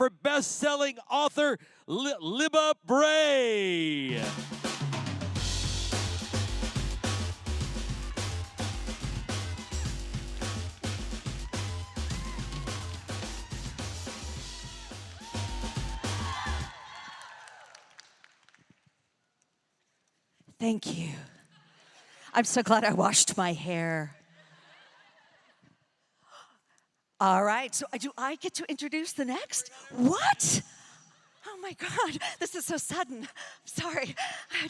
for best-selling author Libba Bray. Thank you. I'm so glad I washed my hair. All right, so do I get to introduce the next? What? Oh my God, this is so sudden. Sorry, I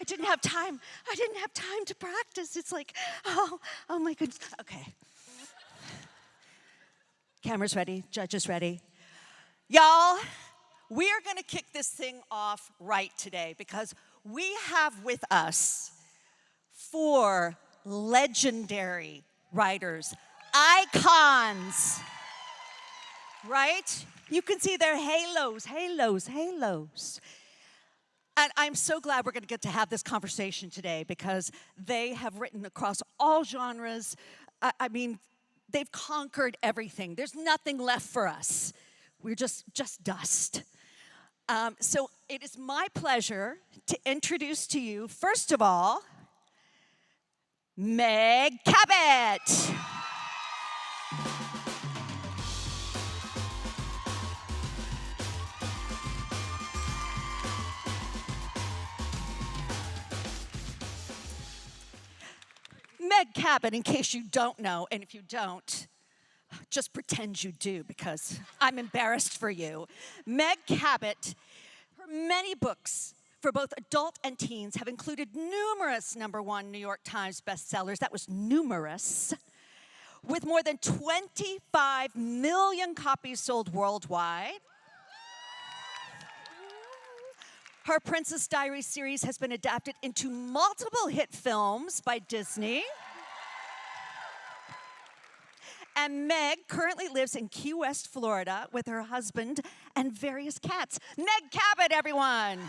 didn't have time. I didn't have time to practice. It's like, oh my goodness. Okay. Cameras ready, judges ready. Y'all, we are gonna kick this thing off right today because we have with us 4 legendary writers, icons, right? You can see their halos. And I'm so glad we're going to get to have this conversation today because they have written across all genres. I mean, they've conquered everything. There's nothing left for us. We're just dust. So it is my pleasure to introduce to you, first of all, Meg Cabot. Meg Cabot, in case you don't know, and if you don't, just pretend you do because I'm embarrassed for you. Meg Cabot, her many books for both adult and teens have included numerous #1 New York Times bestsellers. That was numerous. With more than 25 million copies sold worldwide. Her Princess Diaries series has been adapted into multiple hit films by Disney. And Meg currently lives in Key West, Florida with her husband and various cats. Meg Cabot, everyone.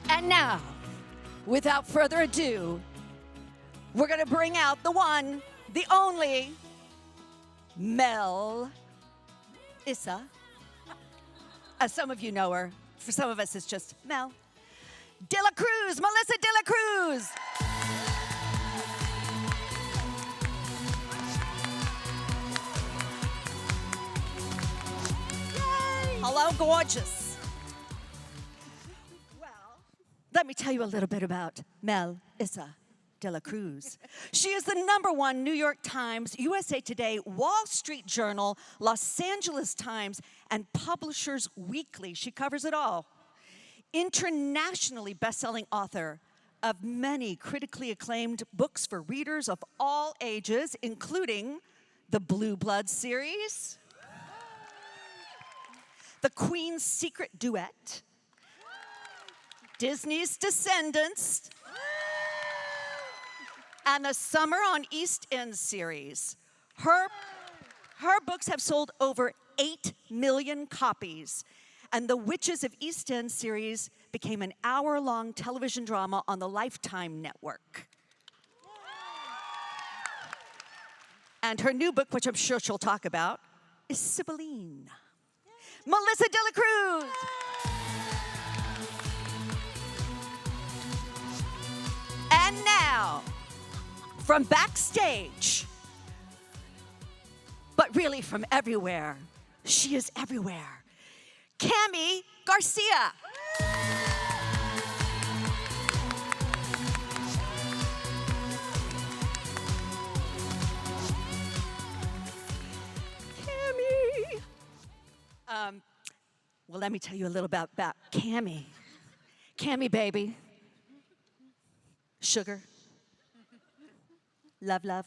And now, without further ado, we're gonna bring out the one, the only, Mel Issa. As some of you know her, for some of us it's just Mel. De la Cruz, Melissa De La Cruz. Yay. Hello, gorgeous. Well, let me tell you a little bit about Mel Issa De La Cruz. She is the #1 New York Times, USA Today, Wall Street Journal, Los Angeles Times, and Publishers Weekly. She covers it all. Internationally best-selling author of many critically acclaimed books for readers of all ages, including the Blue Blood series, The Queen's Secret Duet, Disney's Descendants, and the Summer on East End series. Her books have sold over 8 million copies, and the Witches of East End series became an hour-long television drama on the Lifetime network. And her new book, which I'm sure she'll talk about, is Sibylline. Melissa De La Cruz. And now, from backstage, but really from everywhere, she is everywhere, Kami Garcia. Kami. Well, let me tell you a little about Kami. Kami, baby. Sugar. Love, love.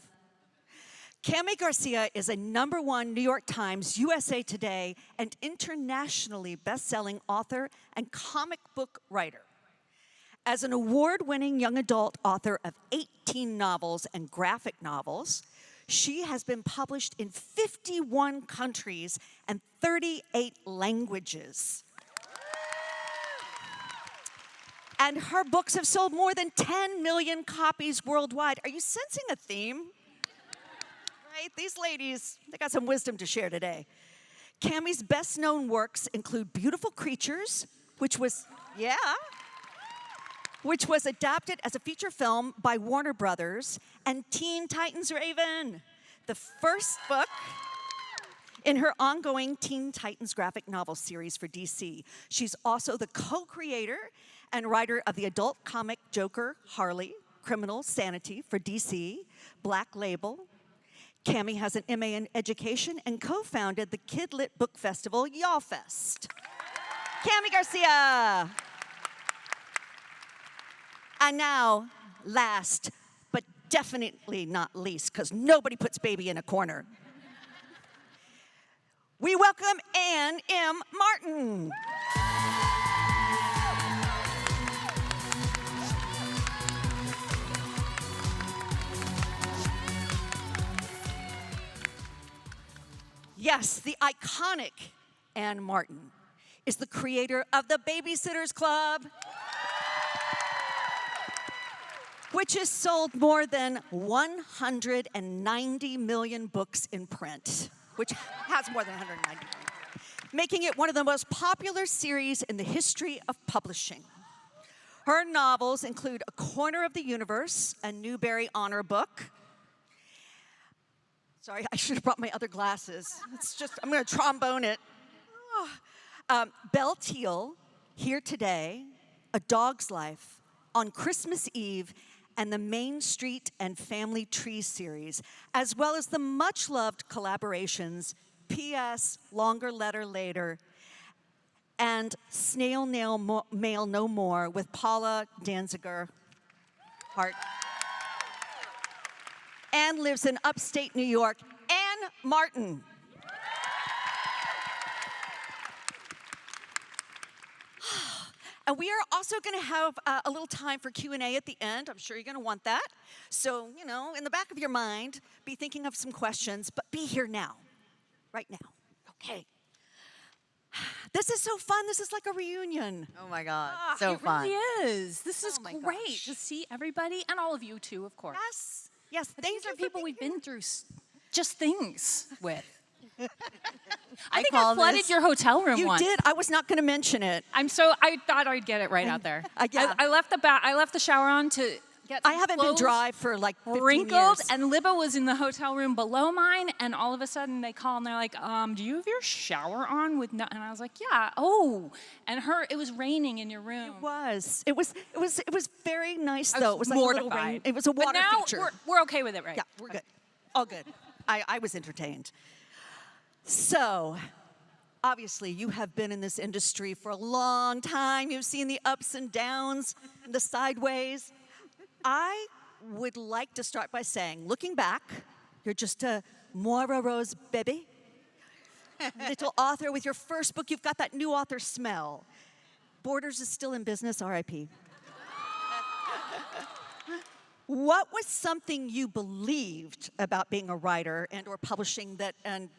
Kami Garcia is a #1 New York Times, USA Today, and internationally best-selling author and comic book writer. As an award-winning young adult author of 18 novels and graphic novels, she has been published in 51 countries and 38 languages. And her books have sold more than 10 million copies worldwide. Are you sensing a theme? right, these ladies, they got some wisdom to share today. Kami's best-known works include Beautiful Creatures, which was adapted as a feature film by Warner Brothers, and Teen Titans Raven, the first book in her ongoing Teen Titans graphic novel series for DC. She's also the co-creator and writer of the adult comic Joker, Harley, Criminal Sanity for DC, Black Label. Kami has an MA in education and co-founded the Kid Lit Book Festival, Y'all Fest. Kami Garcia. And now, last, but definitely not least, because nobody puts baby in a corner. We welcome Ann M. Martin. Yes, the iconic Ann Martin is the creator of the Babysitters Club, which has sold more than 190 million books in print, which has more than 190 million, making it one of the most popular series in the history of publishing. Her novels include A Corner of the Universe, a Newbery Honor book. Sorry, I should have brought my other glasses. I'm gonna trombone it. Belle Teal, Here Today, A Dog's Life, On Christmas Eve, and the Main Street and Family Tree series, as well as the much-loved collaborations P.S., Longer Letter Later, and Snail Mail No More with Paula Danziger Hart. Ann lives in upstate New York. Ann Martin. And we are also going to have a little time for Q&A at the end. I'm sure you're going to want that. So, you know, in the back of your mind, be thinking of some questions, but be here now, right now. Okay. This is so fun. This is like a reunion. Oh my God, so fun. It really is. This is my great gosh. to see everybody, and all of you too, of course. Yes. Yes. But Thank these you are for people being we've here. been through just things with. I think call I flooded this- your hotel room You once. did. I was not going to mention it. I thought I'd get it right out there. Yeah. I left the shower on to get I some haven't been clothes dry for like 15 wrinkled, years. and Libba was in the hotel room below mine, and all of a sudden they call and they're like, do you have your shower on with no? And I was like, yeah. Oh, and it was raining in your room. It was very nice though. It was like mortified. a little rain. It was a water but now feature. We're okay with it, right? Yeah, we're good. All good. I was entertained. So, obviously, you have been in this industry for a long time. You've seen the ups and downs, and the sideways. I would like to start by saying, looking back, you're just a Moira Rose baby, little author with your first book. You've got that new author smell. Borders is still in business, RIP. What was something you believed about being a writer and or publishing that, and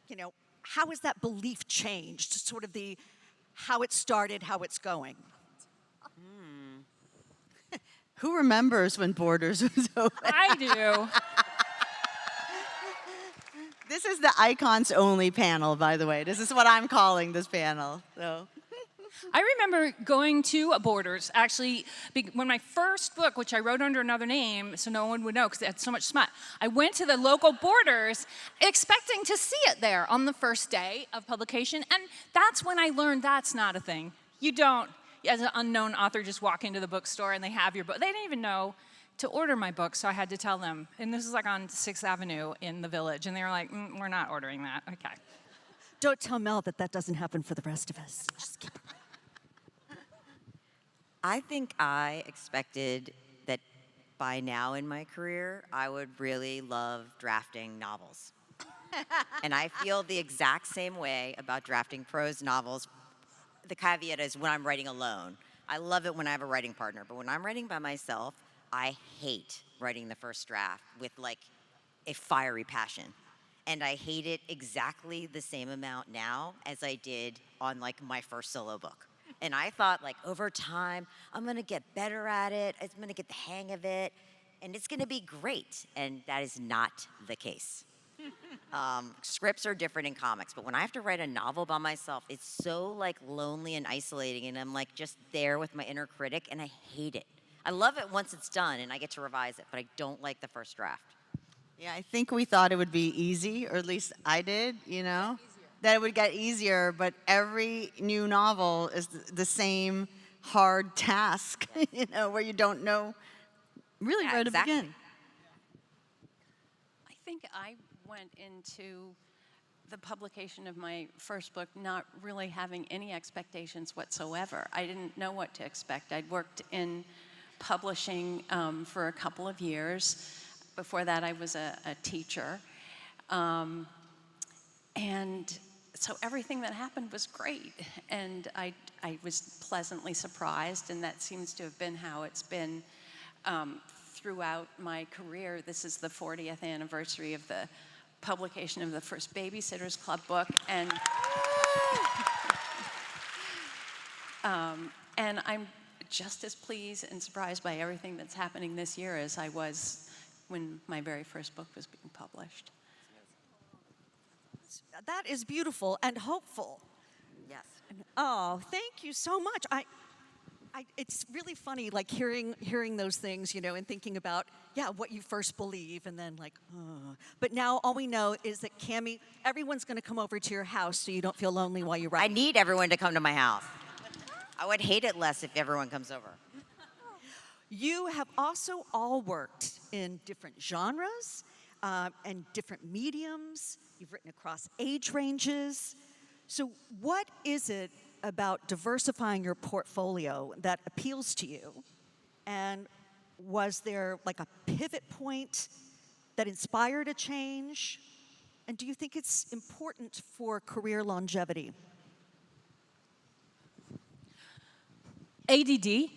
you know, how has that belief changed? Sort of how it started, how it's going. Who remembers when Borders was open? I do. This is the icons only panel, by the way. This is what I'm calling this panel. So. I remember going to Borders, actually, when my first book, which I wrote under another name so no one would know because it had so much smut, I went to the local Borders expecting to see it there on the first day of publication, and that's when I learned that's not a thing. You don't, as an unknown author, just walk into the bookstore and they have your book. They didn't even know to order my book, so I had to tell them. And this is like on 6th Avenue in the Village, and they were like, we're not ordering that. Okay. Don't tell Mel that doesn't happen for the rest of us. Just keep it. I think I expected that by now in my career, I would really love drafting novels. And I feel the exact same way about drafting prose novels. The caveat is when I'm writing alone. I love it when I have a writing partner, but when I'm writing by myself, I hate writing the first draft with like a fiery passion. And I hate it exactly the same amount now as I did on like my first solo book. And I thought, like, over time, I'm gonna get better at it, I'm gonna get the hang of it, and it's gonna be great. And that is not the case. Scripts are different in comics, but when I have to write a novel by myself, it's so like lonely and isolating, and I'm like just there with my inner critic, and I hate it. I love it once it's done and I get to revise it, but I don't like the first draft. Yeah, I think we thought it would be easy, or at least I did, you know? That it would get easier, but every new novel is the same hard task, you know, where you don't know really Yeah, where exactly. to begin. I think I went into the publication of my first book not really having any expectations whatsoever. I didn't know what to expect. I'd worked in publishing for a couple of years. Before that, I was a teacher. And so everything that happened was great. And I was pleasantly surprised, and that seems to have been how it's been throughout my career. This is the 40th anniversary of the publication of the first Babysitters Club book, and and I'm just as pleased and surprised by everything that's happening this year as I was when my very first book was being published. That is beautiful and hopeful. Yes. Oh, thank you so much. It's really funny, like hearing those things, you know, and thinking about, yeah, what you first believe, and then like, oh. But now all we know is that Kami, everyone's going to come over to your house so you don't feel lonely while you I write. need everyone to come to my house. I would hate it less if everyone comes over. You have also all worked in different genres and different mediums. You've written across age ranges. So what is it about diversifying your portfolio that appeals to you? And was there like a pivot point that inspired a change? And do you think it's important for career longevity? ADD.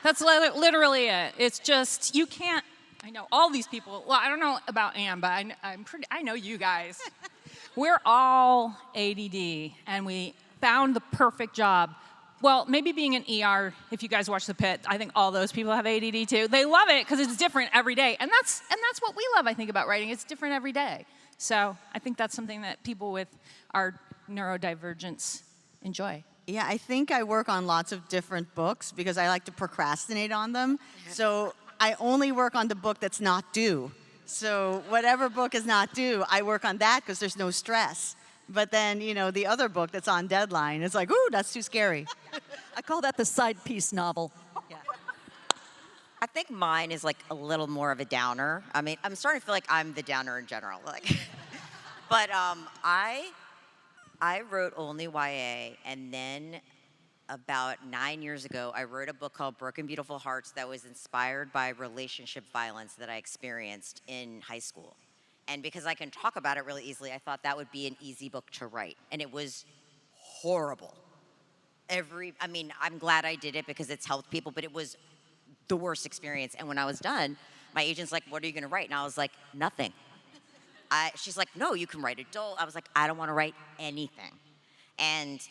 That's literally it. It's just, you can't, I know all these people, well, I don't know about Anne, but I know you guys. We're all ADD, and we found the perfect job. Well, maybe being an ER, if you guys watch The Pit, I think all those people have ADD too. They love it because it's different every day. And that's what we love, I think, about writing. It's different every day. So I think that's something that people with our neurodivergence enjoy. Yeah, I think I work on lots of different books because I like to procrastinate on them. So I only work on the book that's not due. So whatever book is not due, I work on that because there's no stress. But then, you know, the other book that's on deadline, it's like, ooh, that's too scary. I call that the side piece novel. Yeah. I think mine is like a little more of a downer. I mean, I'm starting to feel like I'm the downer in general. Like, but I wrote only YA, and then about 9 years ago, I wrote a book called Broken Beautiful Hearts that was inspired by relationship violence that I experienced in high school. And because I can talk about it really easily, I thought that would be an easy book to write. And it was horrible. I mean, I'm glad I did it because it's helped people, but it was the worst experience. And when I was done, my agent's like, what are you gonna write? And I was like, nothing. She's like, no, you can write adult. I was like, I don't want to write anything. And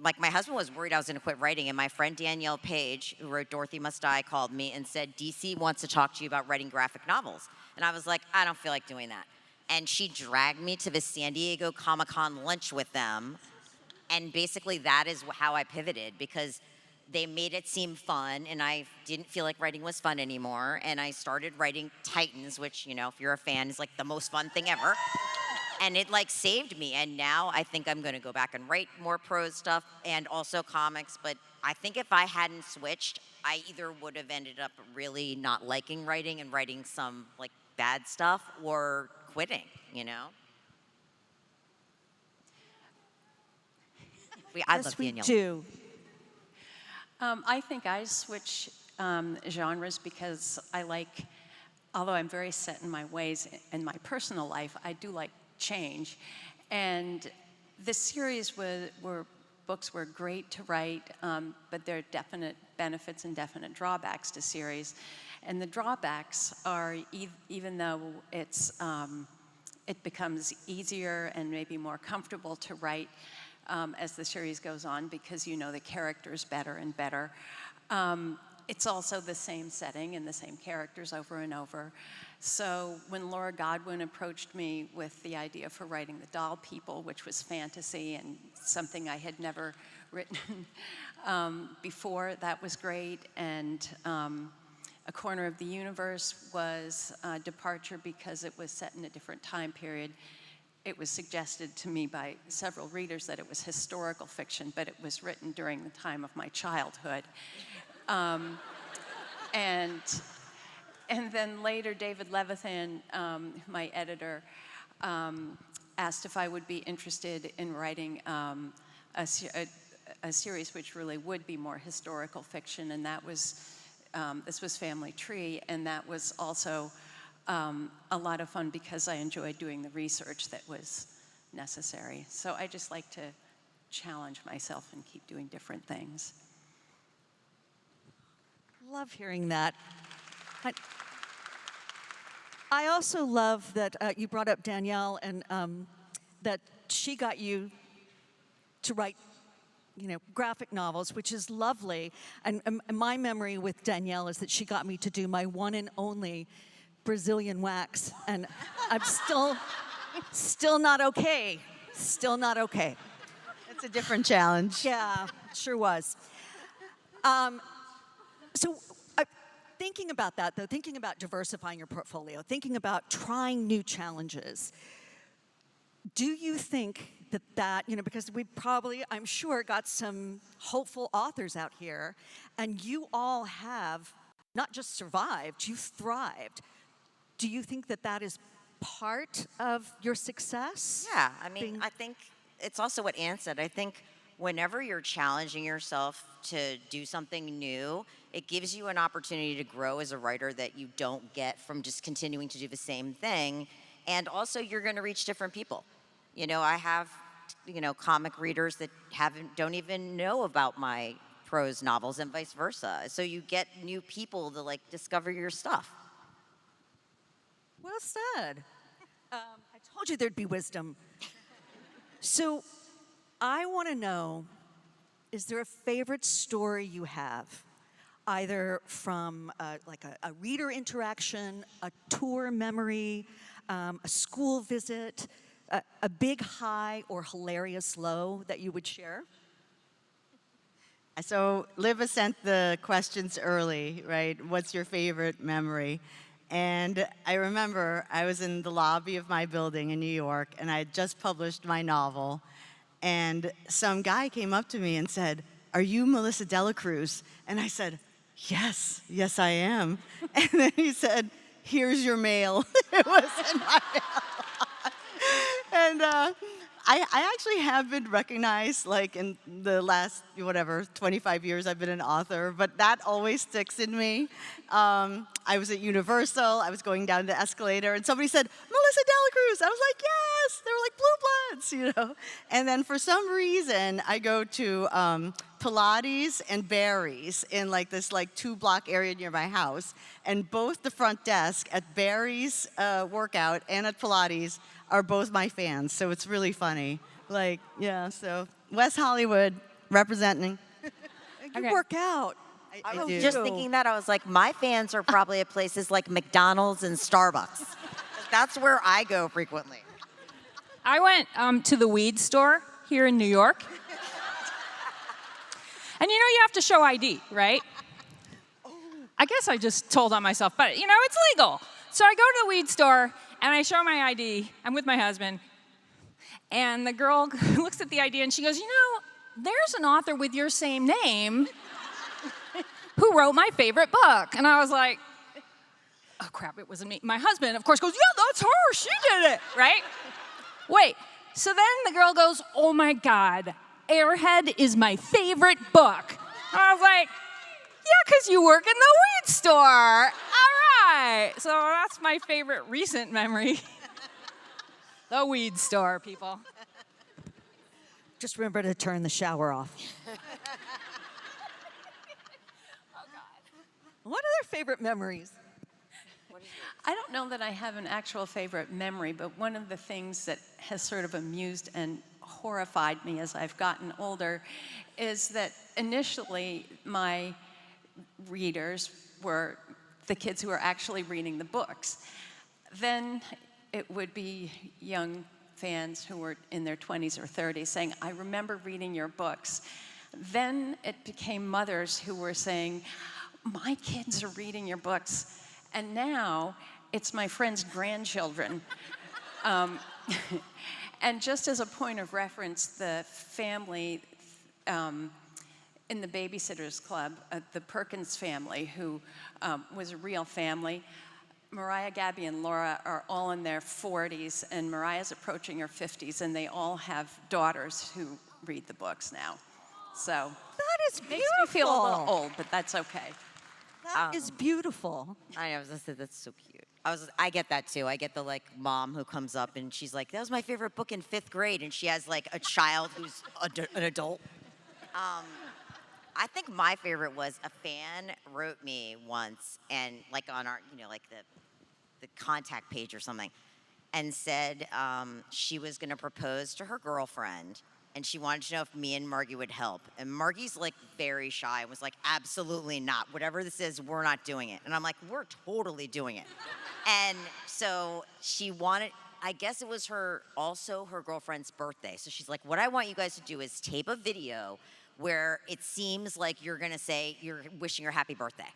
like my husband was worried I was going to quit writing, and my friend Danielle Page, who wrote Dorothy Must Die, called me and said, DC wants to talk to you about writing graphic novels. And I was like, I don't feel like doing that. And she dragged me to the San Diego Comic-Con lunch with them. And basically that is how I pivoted, because they made it seem fun, and I didn't feel like writing was fun anymore. And I started writing Titans, which, you know, if you're a fan, is like the most fun thing ever. And it like saved me. And now I think I'm gonna go back and write more prose stuff and also comics. But I think if I hadn't switched, I either would have ended up really not liking writing and writing some like bad stuff, or quitting, you know? I Yes, love we Danielle. do. I think I switch genres because I like, although I'm very set in my ways in my personal life, I do like change. And this series books were great to write, but there are definite benefits and definite drawbacks to series. And the drawbacks are, even though it becomes easier and maybe more comfortable to write as the series goes on, because you know the characters better and better, it's also the same setting and the same characters over and over. So when Laura Godwin approached me with the idea for writing The Doll People, which was fantasy and something I had never written before, that was great. And A Corner of the Universe was a departure because it was set in a different time period. It was suggested to me by several readers that it was historical fiction, but it was written during the time of my childhood. And then later, David Levithan, my editor, asked if I would be interested in writing a series which really would be more historical fiction, and that was, this was Family Tree, and that was also a lot of fun because I enjoyed doing the research that was necessary. So I just like to challenge myself and keep doing different things. Love hearing that. I also love that you brought up Danielle and that she got you to write, you know, graphic novels, which is lovely. And my memory with Danielle is that she got me to do my one and only Brazilian wax, and I'm still not okay. Still not okay. It's a different challenge. Yeah, sure was. So thinking about that, though, thinking about diversifying your portfolio, thinking about trying new challenges, do you think that, you know, because we probably, I'm sure, got some hopeful authors out here, and you all have not just survived, you've thrived. Do you think that that is part of your success? Yeah, I mean, I think it's also what Anne said. I think whenever you're challenging yourself to do something new, it gives you an opportunity to grow as a writer that you don't get from just continuing to do the same thing. And also, you're going to reach different people. You know, I have, you know, comic readers that don't even know about my prose novels and vice versa. So you get new people to, like, discover your stuff. Well said. I told you there'd be wisdom. So I want to know, is there a favorite story you have? Either from like a reader interaction, a tour memory, a school visit, a big high or hilarious low that you would share? So Libba sent the questions early, right? What's your favorite memory? And I remember I was in the lobby of my building in New York, and I had just published my novel, and some guy came up to me and said, "Are you Melissa Dela Cruz?" And I said, "Yes, yes I am." And then he said, "Here's your mail." It was in my mail. And I actually have been recognized, like, in the last, whatever, 25 years I've been an author, but that always sticks in me. I was at Universal, I was going down the escalator, and somebody said, "Melissa Dela Cruz." I was like, yes! They were like Blue Bloods, you know? And then for some reason, I go to Pilates and Barry's in like this like 2-block area near my house, and both the front desk at Barry's workout and at Pilates are both my fans, so it's really funny. Like, yeah, so West Hollywood representing. You work out. I I was do. just thinking that. I was like, my fans are probably at places like McDonald's and Starbucks. That's where I go frequently. I went to the weed store here in New York. And you know you have to show ID, right? I guess I just told on myself, but you know, it's legal. So I go to the weed store and I show my ID. I'm with my husband. And the girl looks at the ID and she goes, "You know, there's an author with your same name who wrote my favorite book." And I was like, oh crap, it wasn't me. My husband, of course, goes, "Yeah, that's her, she did it," right? Wait, so then the girl goes, "Oh my God, Airhead is my favorite book." And I was like, yeah, because you work in the weed store. All right, so that's my favorite recent memory. The weed store, people. Just remember to turn the shower off. What other favorite memories? I don't know that I have an actual favorite memory, but one of the things that has sort of amused and horrified me as I've gotten older is that initially my readers were the kids who were actually reading the books. Then it would be young fans who were in their 20s or 30s saying, I remember reading your books. Then it became mothers who were saying, my kids are reading your books. And now it's my friends' grandchildren. And just as a point of reference, the family in the Babysitters Club, the Perkins family, who was a real family, Mariah, Gabby, and Laura are all in their 40s, and Mariah's approaching her 50s, and they all have daughters who read the books now. So That is makes me feel a little old, but that's okay. That is beautiful. I know, I was gonna say, that's so cute. I get that too. I get the like mom who comes up and she's like, that was my favorite book in 5th grade, and she has like a child who's an adult. I think my favorite was a fan wrote me once, and like on our, like the contact page or something, and said she was gonna propose to her girlfriend, and she wanted to know if me and Margie would help. And Margie's like very shy and was like, absolutely not. Whatever this is, we're not doing it. And I'm like, we're totally doing it. And so she wanted, I guess it was also her girlfriend's birthday. So she's like, what I want you guys to do is tape a video where it seems like you're gonna say you're wishing her happy birthday.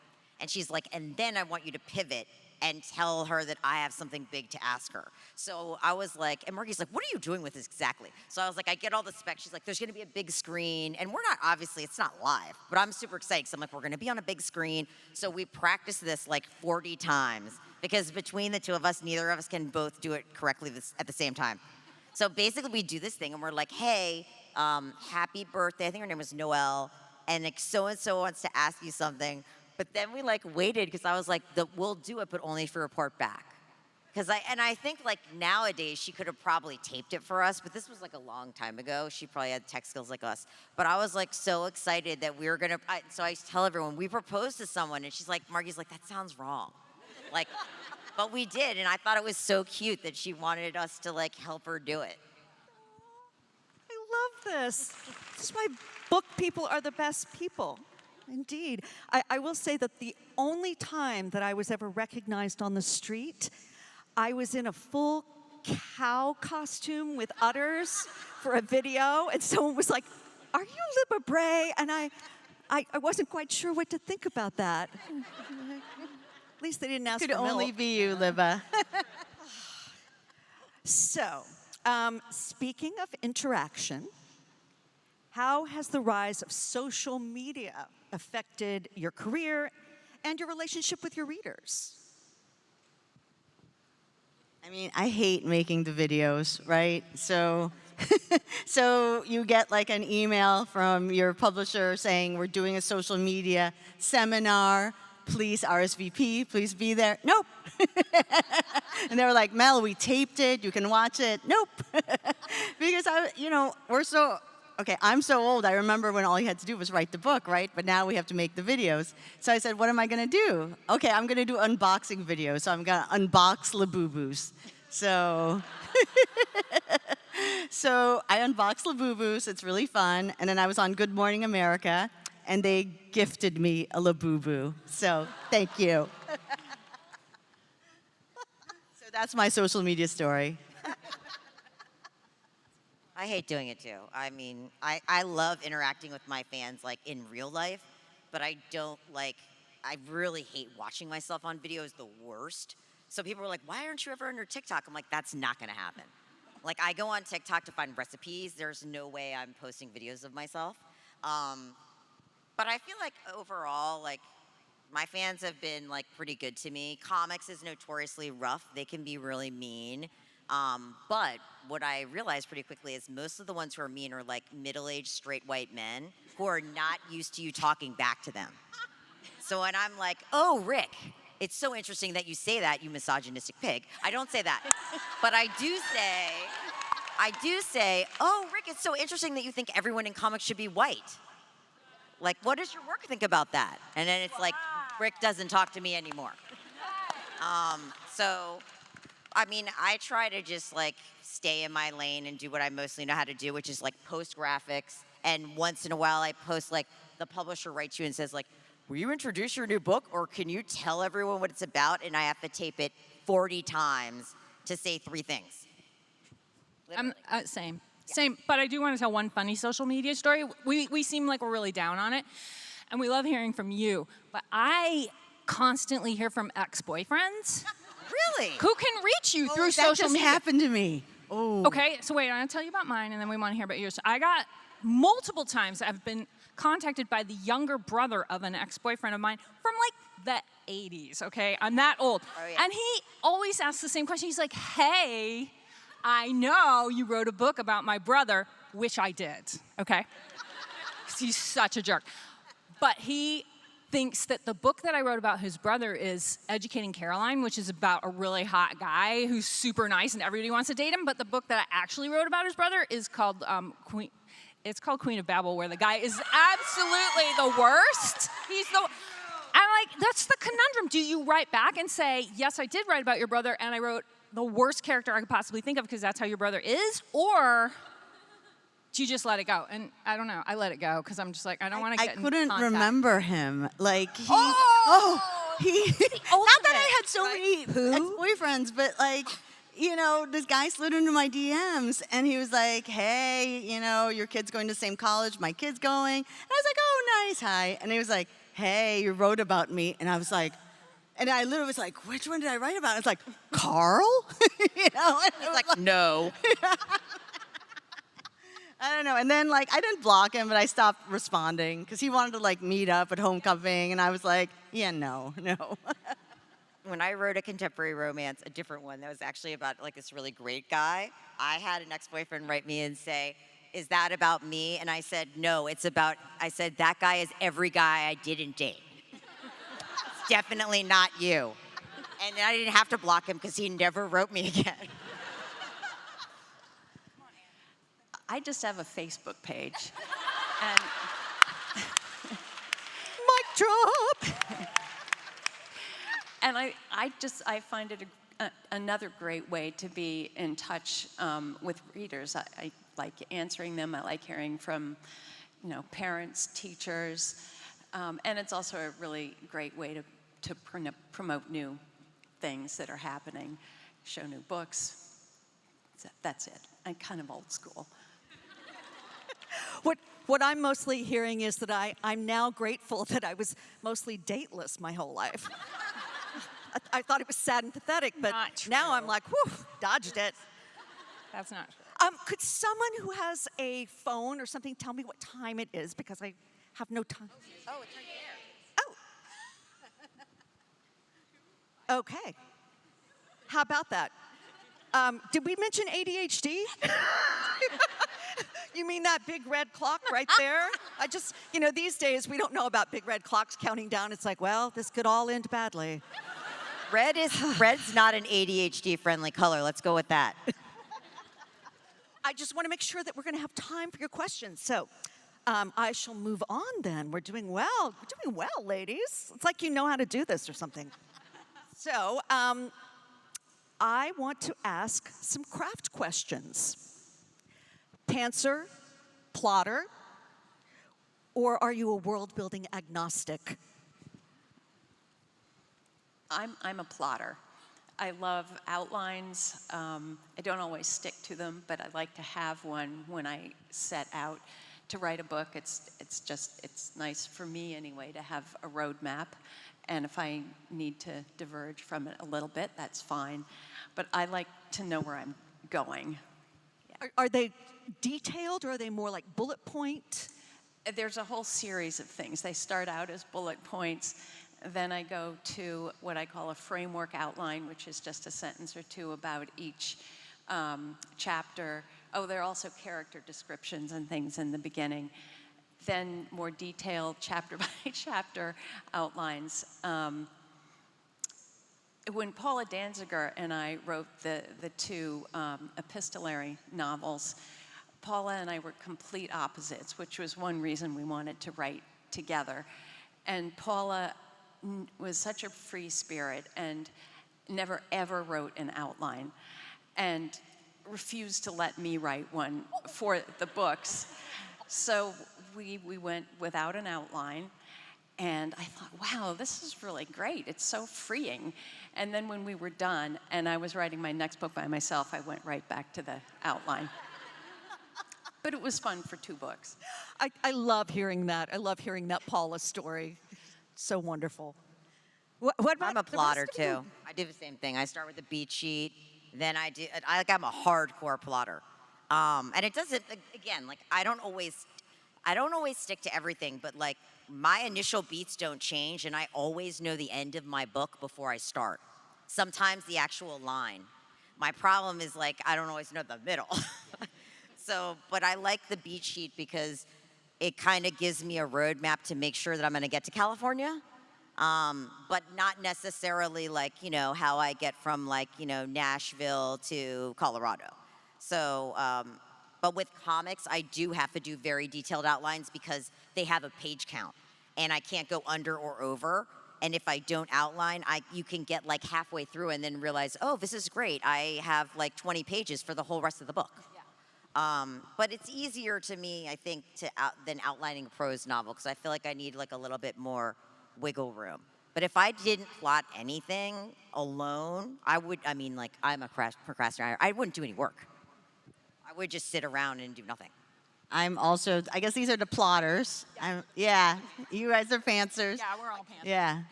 And she's like, and then I want you to pivot and tell her that I have something big to ask her. So I was like, and Margie's like, what are you doing with this exactly? So I was like, I get all the specs. She's like, there's gonna be a big screen. And we're not, obviously, it's not live, but I'm super excited because I'm like, we're gonna be on a big screen. So we practiced this like 40 times because between the two of us, neither of us can both do it correctly at the same time. So basically we do this thing and we're like, hey, happy birthday. I think her name was Noelle. And like so-and-so wants to ask you something. But then we like waited because I was like, we'll do it, but only if you report back. And I think like nowadays she could have probably taped it for us, but this was like a long time ago. She probably had tech skills like us. But I was like so excited that we were gonna, so I tell everyone, we proposed to someone, and she's like, Margie's like, that sounds wrong. Like, but we did, and I thought it was so cute that she wanted us to like help her do it. I love this. This is why book people are the best people. Indeed. I will say that the only time that I was ever recognized on the street, I was in a full cow costume with udders for a video, and someone was like, are you Libba Bray? And I wasn't quite sure what to think about that. At least they didn't ask Could for milk. only be you, Libba. So, speaking of interaction, how has the rise of social media affected your career and your relationship with your readers? I mean, I hate making the videos, right? So, so you get like an email from your publisher saying, we're doing a social media seminar, please RSVP, please be there. Nope. And they were like, Mel, we taped it, you can watch it. Nope. Because I'm so old, I remember when all you had to do was write the book, right? But now we have to make the videos. So I said, what am I gonna do? Okay, I'm gonna do unboxing videos. So I'm gonna unbox Labubus. So, so I unboxed Labubus, it's really fun. And then I was on Good Morning America, and they gifted me a Labubu. So thank you. So that's my social media story. I hate doing it too. I mean, I love interacting with my fans like in real life, but I really hate watching myself on video is the worst. So people are like, why aren't you ever on your TikTok? I'm like, that's not gonna happen. Like I go on TikTok to find recipes. There's no way I'm posting videos of myself. But I feel like overall, like my fans have been like pretty good to me. Comics is notoriously rough. They can be really mean. But what I realized pretty quickly is most of the ones who are mean are like middle-aged straight white men who are not used to you talking back to them. So when I'm like, oh, Rick, it's so interesting that you say that, you misogynistic pig. I don't say that. But I do say, oh, Rick, it's so interesting that you think everyone in comics should be white. Like, what does your work think about that? And then it's like, Rick doesn't talk to me anymore. So, I mean, I try to just like stay in my lane and do what I mostly know how to do, which is like post graphics. And once in a while I post like, the publisher writes you and says like, will you introduce your new book, or can you tell everyone what it's about, and I have to tape it 40 times to say 3 things? Same. Same, but I do want to tell one funny social media story. We seem like we're really down on it, and we love hearing from you, but I constantly hear from ex-boyfriends Really? who can reach you through that social just media. happened to me. Oh. Okay, so wait, I'm gonna tell you about mine, and then we want to hear about yours. I got multiple times I've been contacted by the younger brother of an ex-boyfriend of mine from like the 80s, okay? I'm that old. Oh, yeah. And he always asks the same question. He's like, hey, I know you wrote a book about my brother, which I did, okay? 'Cause he's such a jerk. But he thinks that the book that I wrote about his brother is Educating Caroline, which is about a really hot guy who's super nice and everybody wants to date him. But the book that I actually wrote about his brother is called Queen. It's called Queen of Babel, where the guy is absolutely the worst. He's the. I'm like, that's the conundrum. Do you write back and say, yes, I did write about your brother, and I wrote the worst character I could possibly think of because that's how your brother is, or do you just let it go? And I don't know. I let it go because I'm just like, I don't want to I get in couldn't contact. remember him. Like he. He. Not that I had so many ex-boyfriends, but like, you know, this guy slid into my DMs and he was like, "Hey, you know, your kid's going to the same college my kid's going." And I was like, "Oh, nice, hi." And he was like, "Hey, you wrote about me," and I was like. And I literally was like, which one did I write about? It's like, Carl? You know? He's like, no. I don't know. And then, like, I didn't block him, but I stopped responding because he wanted to, like, meet up at homecoming. And I was like, yeah, no. When I wrote a contemporary romance, a different one that was actually about like this really great guy, I had an ex-boyfriend write me and say, is that about me? And I said, no, it's about, I said, that guy is every guy I didn't date. It's definitely not you. And I didn't have to block him because he never wrote me again. I just have a Facebook page. And Mic drop. And I find it another great way to be in touch with readers. I like answering them. I like hearing from, you know, parents, teachers, and it's also a really great way to promote new things that are happening, show new books. That's it. I'm kind of old school. What I'm mostly hearing is that I'm now grateful that I was mostly dateless my whole life. I thought it was sad and pathetic, but Not now true. I'm like, whew, dodged it. That's not true. Could someone who has a phone or something tell me what time it is? Because I have no time. Oh, it's right there. Oh. Okay. How about that? Did we mention ADHD? You mean that big red clock right there? I just, you know, these days we don't know about big red clocks counting down. It's like, well, this could all end badly. Red's not an ADHD-friendly color. Let's go with that. I just want to make sure that we're going to have time for your questions. So I shall move on then. We're doing well. We're doing well, ladies. It's like you know how to do this or something. So I want to ask some craft questions. Pantser, plotter, or are you a world-building agnostic? I'm a plotter. I love outlines. I don't always stick to them, but I like to have one when I set out to write a book. It's nice for me anyway to have a roadmap, and if I need to diverge from it a little bit, that's fine. But I like to know where I'm going. Are they detailed, or are they more like bullet point? There's a whole series of things. They start out as bullet points. Then I go to what I call a framework outline, which is just a sentence or two about each chapter. Oh, there are also character descriptions and things in the beginning. Then more detailed chapter by chapter outlines. When Paula Danziger and I wrote the two epistolary novels, Paula and I were complete opposites, which was one reason we wanted to write together. And Paula was such a free spirit and never ever wrote an outline and refused to let me write one for the books. So we went without an outline, And I thought, wow, this is really great. It's so freeing. And then when we were done and I was writing my next book by myself, I went right back to the outline. But it was fun for 2 books. I love hearing that. I love hearing that Paula story. So wonderful. What about I'm a the rest plotter of you? too. I do the same thing. I start with a beat sheet, then I'm a hardcore plotter. And it doesn't, again, like I don't always stick to everything, but like my initial beats don't change, and I always know the end of my book before I start. Sometimes the actual line. My problem is like I don't always know the middle. So, but I like the beat sheet because it kind of gives me a roadmap to make sure that I'm going to get to California, but not necessarily like, you know, how I get from like, you know, Nashville to Colorado. So, but with comics, I do have to do very detailed outlines because they have a page count and I can't go under or over. And if I don't outline, you can get like halfway through and then realize, oh, this is great. I have like 20 pages for the whole rest of the book. But it's easier to me, I think, than outlining a prose novel because I feel like I need like a little bit more wiggle room. But if I didn't plot anything alone, like I'm a procrastinator. I wouldn't do any work. I would just sit around and do nothing. I'm also, I guess these are the plotters. Yeah, you guys are pantsers. Yeah, we're all pantsers. Yeah.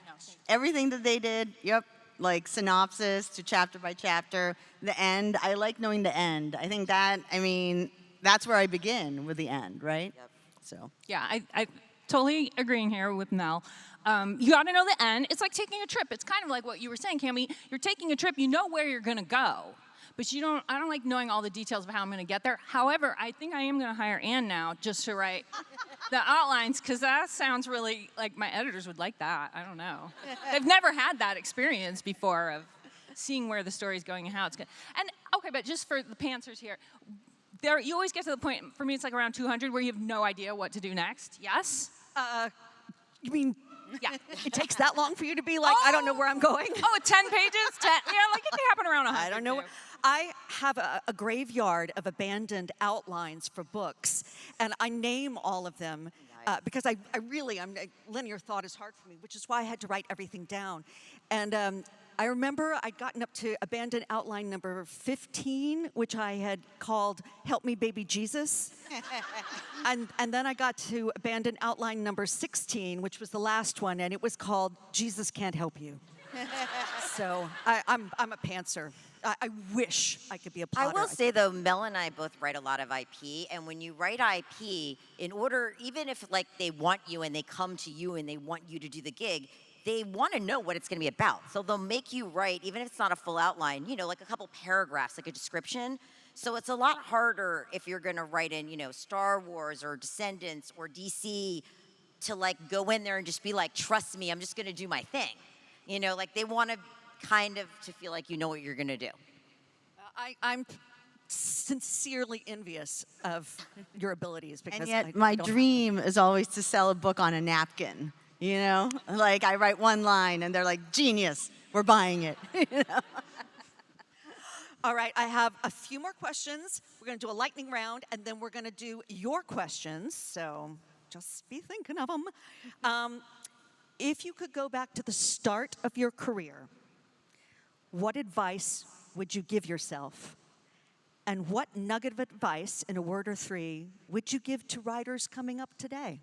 Everything that they did, yep, like synopsis to chapter by chapter, the end. I like knowing the end. I think that's where I begin with the end, right? Yep. So. Yeah, I totally agreeing here with Mel. You got to know the end. It's like taking a trip. It's kind of like what you were saying, Kami. You're taking a trip. You know where you're going to go. But I don't like knowing all the details of how I'm going to get there. However, I think I am going to hire Anne now just to write the outlines because that sounds really like my editors would like that. I don't know. They've never had that experience before of seeing where the story's going and how it's going. And okay, but just for the pantsers here, you always get to the point, for me it's like around 200, where you have no idea what to do next. Yes? You mean, Yeah. it takes that long for you to be like, I don't know where I'm going? 10 pages? 10? Yeah, like it can happen around 100. I don't know. too. I have a graveyard of abandoned outlines for books, and I name all of them because linear thought is hard for me, which is why I had to write everything down. And I remember I'd gotten up to abandoned outline number 15, which I had called Help Me Baby Jesus. and then I got to abandoned outline number 16, which was the last one, and it was called Jesus Can't Help You. So I'm a pantser. I wish I could be a plotter. I will say though, Mel and I both write a lot of IP, and when you write IP, even if like they want you and they come to you and they want you to do the gig, they want to know what it's going to be about. So they'll make you write, even if it's not a full outline, like a couple paragraphs, like a description. So it's a lot harder if you're going to write in, Star Wars or Descendants or DC to like go in there and just be like, trust me, I'm just going to do my thing. Like they want to kind of to feel like you know what you're going to do. I'm sincerely envious of your abilities because And yet I my don't dream is always to sell a book on a napkin, Like I write one line and they're like, genius, we're buying it. All right, I have a few more questions. We're going to do a lightning round, and then we're going to do your questions. So just be thinking of them. If you could go back to the start of your career, what advice would you give yourself? And what nugget of advice, in a word or three, would you give to writers coming up today?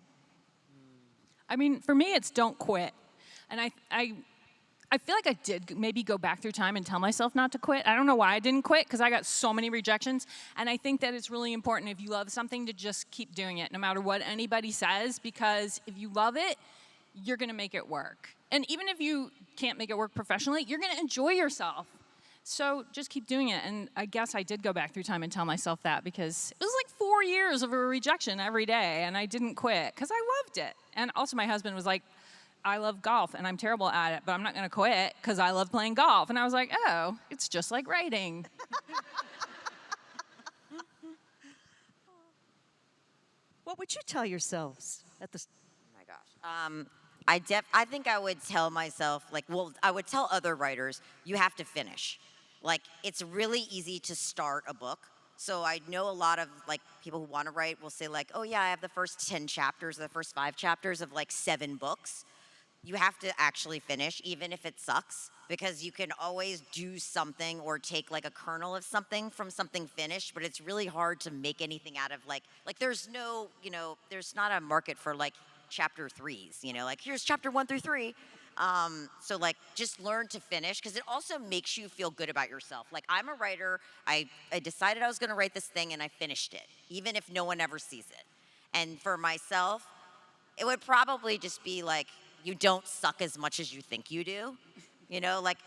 I mean, for me, it's don't quit. And I feel like I did maybe go back through time and tell myself not to quit. I don't know why I didn't quit, because I got so many rejections. And I think that it's really important if you love something to just keep doing it, no matter what anybody says, because if you love it, you're going to make it work. And even if you can't make it work professionally, you're going to enjoy yourself. So just keep doing it. And I guess I did go back through time and tell myself that, because it was like 4 years of a rejection every day, and I didn't quit because I loved it. And also my husband was like, I love golf, and I'm terrible at it, but I'm not going to quit because I love playing golf. And I was like, oh, it's just like writing. What would you tell yourselves at this? Oh my gosh. I think I would tell myself, I would tell other writers, you have to finish. Like, it's really easy to start a book. So I know a lot of people who want to write will say oh yeah, I have the first 10 chapters or the first 5 chapters of 7 books. you have to actually finish, even if it sucks, because you can always do something or take like a kernel of something from something finished, but it's really hard to make anything out of like there's no, there's not a market for like chapter 3s, like here's chapter 1 through 3. So like just learn to finish, because it also makes you feel good about yourself. Like I'm a writer, I decided I was gonna write this thing and I finished it, even if no one ever sees it. And for myself, it would probably just be like, you don't suck as much as you think you do. Like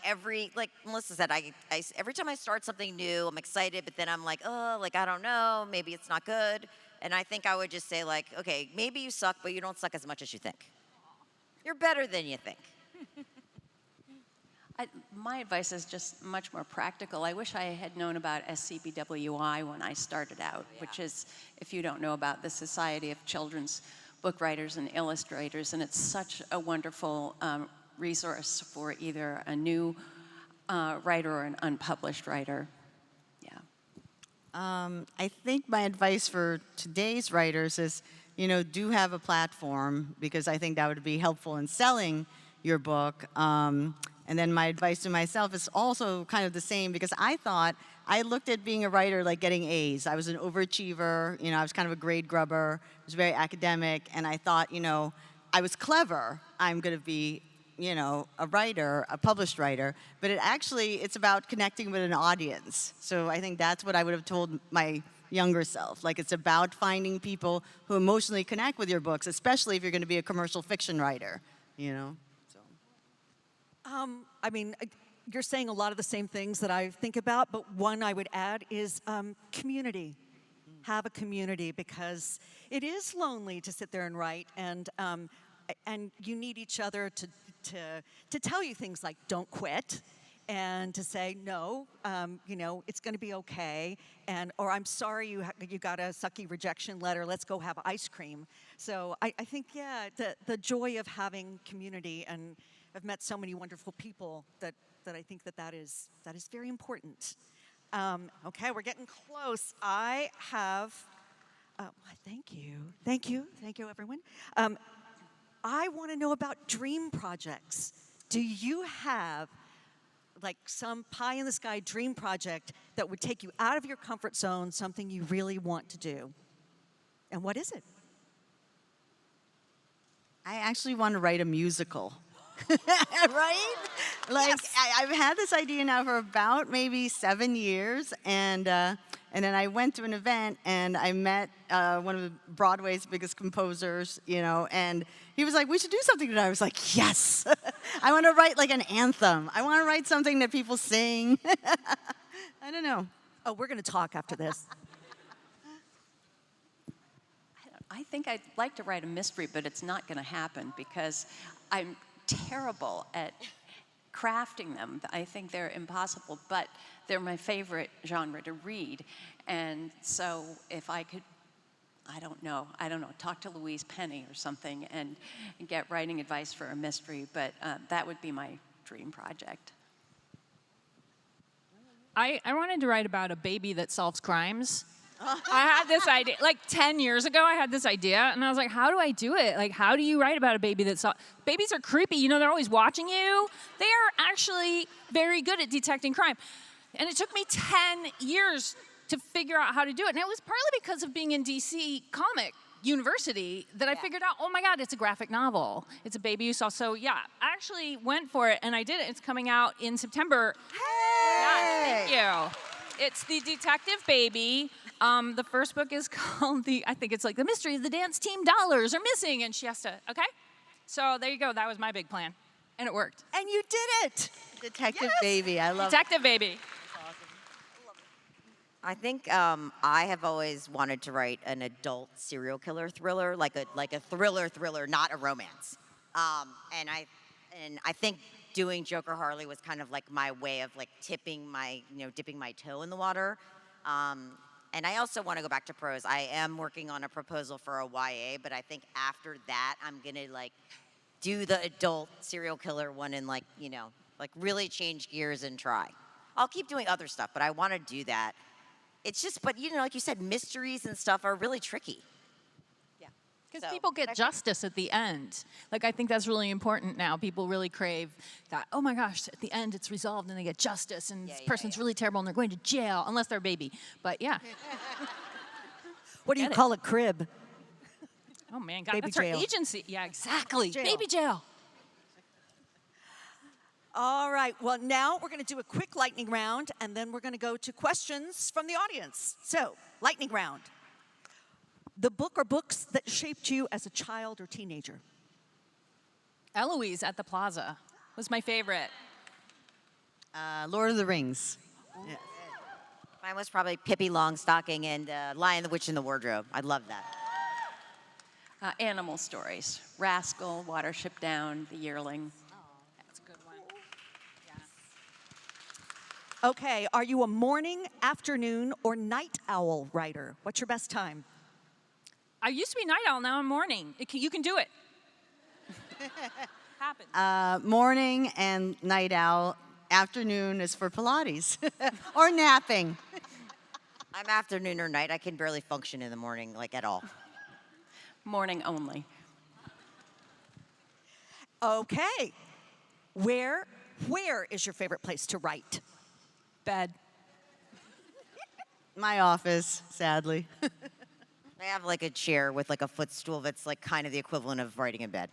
Melissa said, I every time I start something new, I'm excited, but then I'm like, oh, like, I don't know, maybe it's not good. And I think I would just say like, okay, maybe you suck, but you don't suck as much as you think. You're better than you think. My advice is just much more practical. I wish I had known about SCBWI when I started out, which is, if you don't know about, the Society of Children's Book Writers and Illustrators, and it's such a wonderful resource for either a new writer or an unpublished writer. Yeah. I think my advice for today's writers is, do have a platform, because I think that would be helpful in selling your book. And then my advice to myself is also kind of the same, because I looked at being a writer like getting A's. I was an overachiever, I was kind of a grade grubber, I was very academic, and I thought, I was clever. I'm going to be, a writer, a published writer. But it's about connecting with an audience. So I think that's what I would have told my younger self. Like, it's about finding people who emotionally connect with your books, especially if you're going to be a commercial fiction writer, I mean, you're saying a lot of the same things that I think about, but one I would add is community. Have a community, because it is lonely to sit there and write, and you need each other to tell you things like don't quit, and to say no, it's going to be okay, or I'm sorry you got a sucky rejection letter. Let's go have ice cream. So I think the joy of having community, and I've met so many wonderful people that I think that is very important. Okay, we're getting close. I have, thank you, everyone. I want to know about dream projects. Do you have like some pie in the sky dream project that would take you out of your comfort zone, something you really want to do? And what is it? I actually want to write a musical. Right? Like, yes. I've had this idea now for about maybe 7 years, and then I went to an event and I met one of Broadway's biggest composers, and he was like, "We should do something tonight." I was like, "Yes!" I want to write like an anthem. I want to write something that people sing. I don't know. Oh, we're going to talk after this. I think I'd like to write a mystery, but it's not going to happen because I'm terrible at crafting them. I think they're impossible, but they're my favorite genre to read. And so if I could, I don't know, talk to Louise Penny or something and get writing advice for a mystery, but that would be my dream project. I wanted to write about a baby that solves crimes. I had this idea, like 10 years ago, I had this idea, and I was like, how do I do it? Like, how do you write about a baby that babies are creepy, they're always watching you. They are actually very good at detecting crime. And it took me 10 years to figure out how to do it. And it was partly because of being in DC Comic University that I figured out, oh my God, it's a graphic novel. It's a baby you saw. So yeah, I actually went for it, and I did it. It's coming out in September. Hey! Yeah, thank you. It's The Detective Baby. The first book is called I think it's like The Mystery of the Dance Team Dollars Are Missing, and she has to, okay? So there you go, that was my big plan, and it worked. And you did it! Detective Baby, I love Detective Baby. That's awesome. I think I have always wanted to write an adult serial killer thriller, like a thriller, not a romance. And I think doing Joker Harley was kind of like my way of like dipping my toe in the water. And I also want to go back to prose. I am working on a proposal for a YA, but I think after that, I'm gonna like do the adult serial killer one and like really change gears and try. I'll keep doing other stuff, but I want to do that. It's just, but like you said, mysteries and stuff are really tricky. Yeah. Because people get justice at the end. Like, I think that's really important now. People really crave that, oh my gosh, at the end it's resolved and they get justice and this person's really terrible and they're going to jail, unless they're a baby. But yeah. What do you call a crib? Oh man, God, Baby that's our jail. agency. Yeah, exactly. Jail. Baby jail. All right, well, now we're going to do a quick lightning round, and then we're going to go to questions from the audience. So, lightning round. The book or books that shaped you as a child or teenager. Eloise at the Plaza was my favorite. Lord of the Rings. Yeah. Mine was probably Pippi Longstocking and Lion, the Witch, in the Wardrobe. I love that. Animal stories. Rascal, Watership Down, The Yearling. That's a good one. Okay, are you a morning, afternoon, or night owl writer? What's your best time? I used to be night owl, now I'm morning. You can do it. Happens. Morning and night owl. Afternoon is for Pilates or napping. I'm afternoon or night. I can barely function in the morning, like at all. Morning only. Okay, where is your favorite place to write? Bed. My office, sadly. I have like a chair with like a footstool that's like kind of the equivalent of writing in bed.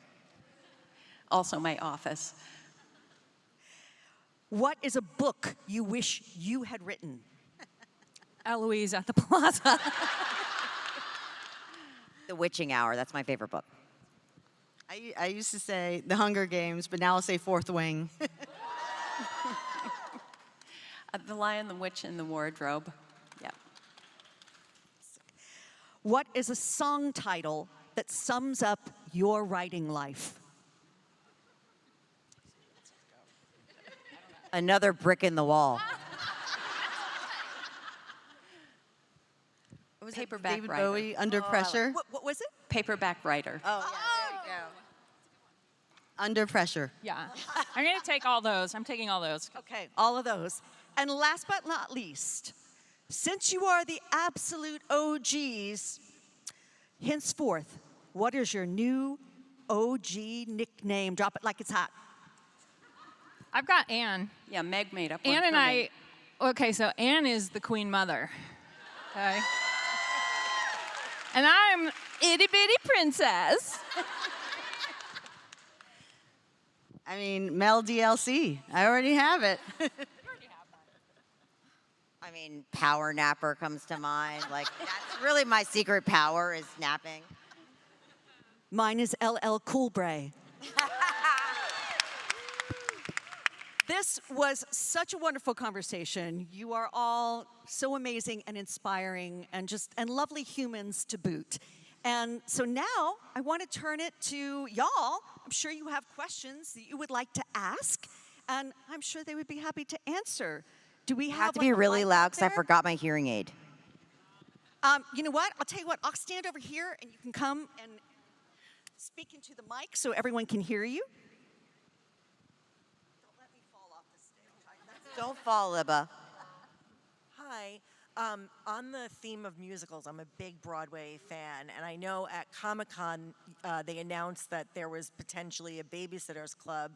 Also my office. What is a book you wish you had written? Eloise at the Plaza. The Witching Hour, that's my favorite book. I used to say The Hunger Games, but now I'll say Fourth Wing. The Lion, the Witch, and the Wardrobe. Yeah. What is a song title that sums up your writing life? Another Brick in the Wall. What was Paperback David writer. Bowie, Under Pressure? What was it? Paperback writer. Oh, yeah, there you go. Under Pressure. Yeah. I'm going to take all those. I'm taking all those. Okay, all of those. And last but not least, since you are the absolute OGs, henceforth, what is your new OG nickname? Drop it like it's hot. I've got Anne. Yeah, Meg made up one Anne and for me. okay, so Anne is the Queen Mother. Okay. And I'm itty bitty princess. I mean, Mel DLC. I already have it. I mean, Power Napper comes to mind. Like, that's really my secret power is napping. Mine is LL Cool Bray. This was such a wonderful conversation. You are all so amazing and inspiring and lovely humans to boot. And so now I want to turn it to y'all. I'm sure you have questions that you would like to ask, and I'm sure they would be happy to answer. Do we You have have to like, be a really mic loud out because I there? forgot my hearing aid. You know what? I'll tell you what. I'll stand over here, and you can come and speak into the mic so everyone can hear you. Don't let me fall off the stage. Don't fall, Libba. Hi. On the theme of musicals, I'm a big Broadway fan, and I know at Comic-Con they announced that there was potentially a Babysitters Club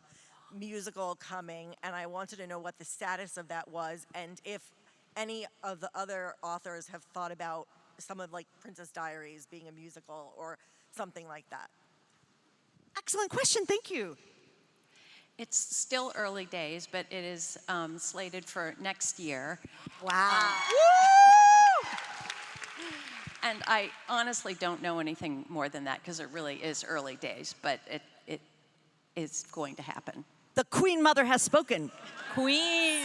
musical coming, and I wanted to know what the status of that was, and if any of the other authors have thought about some of like Princess Diaries being a musical or something like that. Excellent question. Thank you. It's still early days, but it is slated for next year. Wow. And I honestly don't know anything more than that because it really is early days, but it is going to happen. The Queen Mother has spoken. Queen.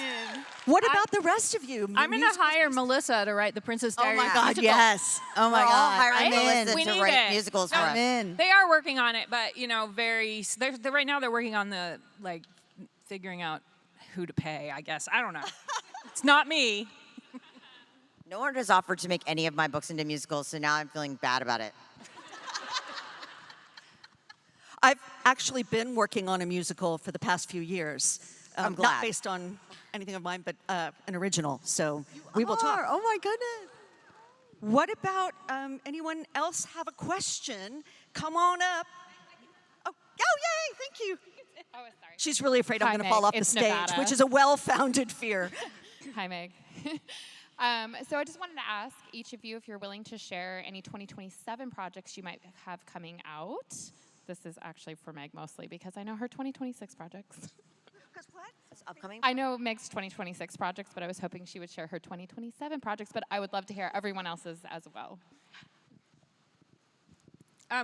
What about the rest of you? I'm going to hire Melissa to write the Princess Oh Diaries my God, musical. yes. Oh my We're all God. hiring I'm in. Melissa We to need write it. musicals for No, us. I'm in. They are working on it, but right now they're working on the figuring out who to pay, I guess. I don't know. It's not me. No one has offered to make any of my books into musicals, so now I'm feeling bad about it. I've actually been working on a musical for the past few years. I'm Not glad. based on anything of mine, but an original. So we will talk. Oh my goodness. What about anyone else have a question? Come on up. Oh, yay, thank you. Oh, sorry. She's really afraid I'm Hi, going to Meg. fall off the It's stage, Nevada. which is a well-founded fear. Hi, Meg. So I just wanted to ask each of you if you're willing to share any 2027 projects you might have coming out. This is actually for Meg mostly because I know her 2026 projects. Because what? It's upcoming. I know Meg's 2026 projects, but I was hoping she would share her 2027 projects, but I would love to hear everyone else's as well.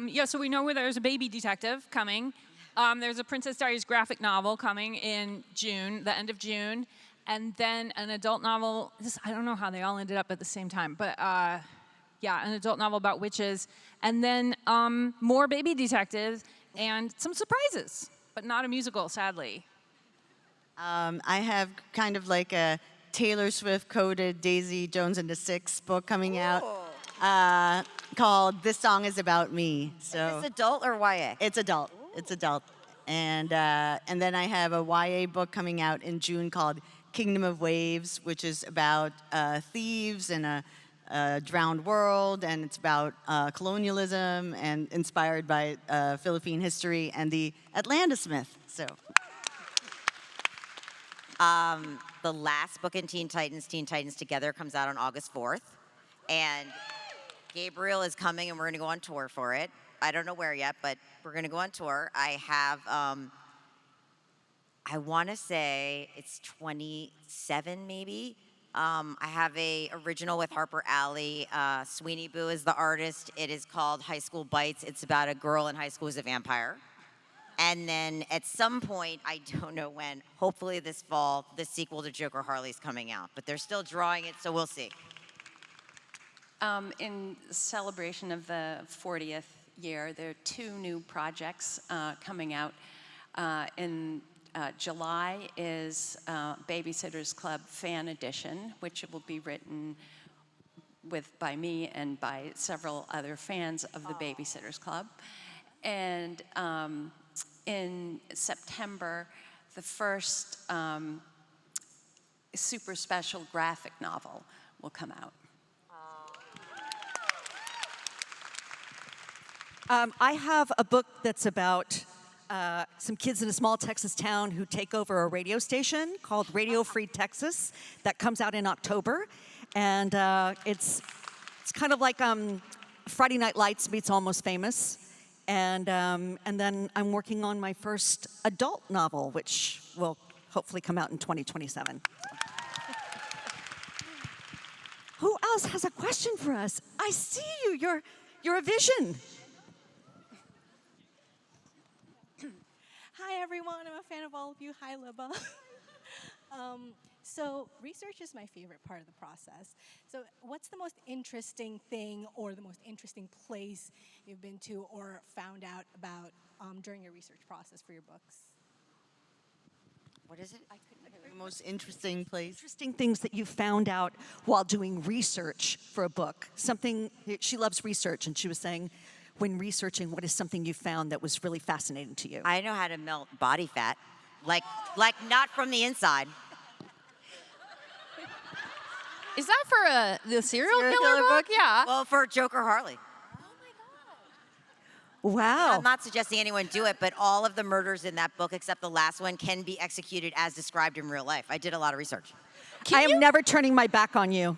Yeah, so we know there's a baby detective coming. There's a Princess Diaries graphic novel coming in June, the end of June. And then an adult novel. I don't know how they all ended up at the same time, but yeah, an adult novel about witches. And then more baby detectives and some surprises, but not a musical, sadly. I have kind of like a Taylor Swift coded Daisy Jones and the Six book coming out called "This Song Is About Me." So Is this adult or YA? it's adult. It's adult. And then I have a YA book coming out in June called Kingdom of Waves, which is about thieves in a drowned world, and it's about colonialism and inspired by Philippine history and the Atlantis myth. So. The last book in Teen Titans Together, comes out on August 4th. And Gabriel is coming, and we're going to go on tour for it. I don't know where yet, but we're going to go on tour. I have, I want to say it's 27 maybe. I have a original with Harper Alley. Sweeney Boo is the artist. It is called High School Bites. It's about a girl in high school who's a vampire. And then at some point, I don't know when, hopefully this fall, the sequel to Joker Harley's coming out. But they're still drawing it, so we'll see. In celebration of the 40th year, there are 2 new projects coming out. In July is Babysitters Club Fan Edition, which will be written by me and by several other fans of the Babysitters Club. And in September, the first super special graphic novel will come out. I have a book that's about some kids in a small Texas town who take over a radio station called Radio Free Texas that comes out in October. And it's kind of like Friday Night Lights meets Almost Famous. And then I'm working on my first adult novel, which will hopefully come out in 2027. Who else has a question for us? I see you. You're a vision. Hi, everyone. I'm a fan of all of you. Hi, Libba. So research is my favorite part of the process. So what's the most interesting thing or the most interesting place you've been to or found out about during your research process for your books? What is it? The most interesting place. Interesting things that you found out while doing research for a book. Something, she loves research, and she was saying, when researching, what is something you found that was really fascinating to you? I know how to melt body fat, like not from the inside. Is that for the serial killer book? Yeah. Well, for Joker Harley. Wow. I'm not suggesting anyone do it, but all of the murders in that book, except the last one, can be executed as described in real life. I did a lot of research. I am never turning my back on you.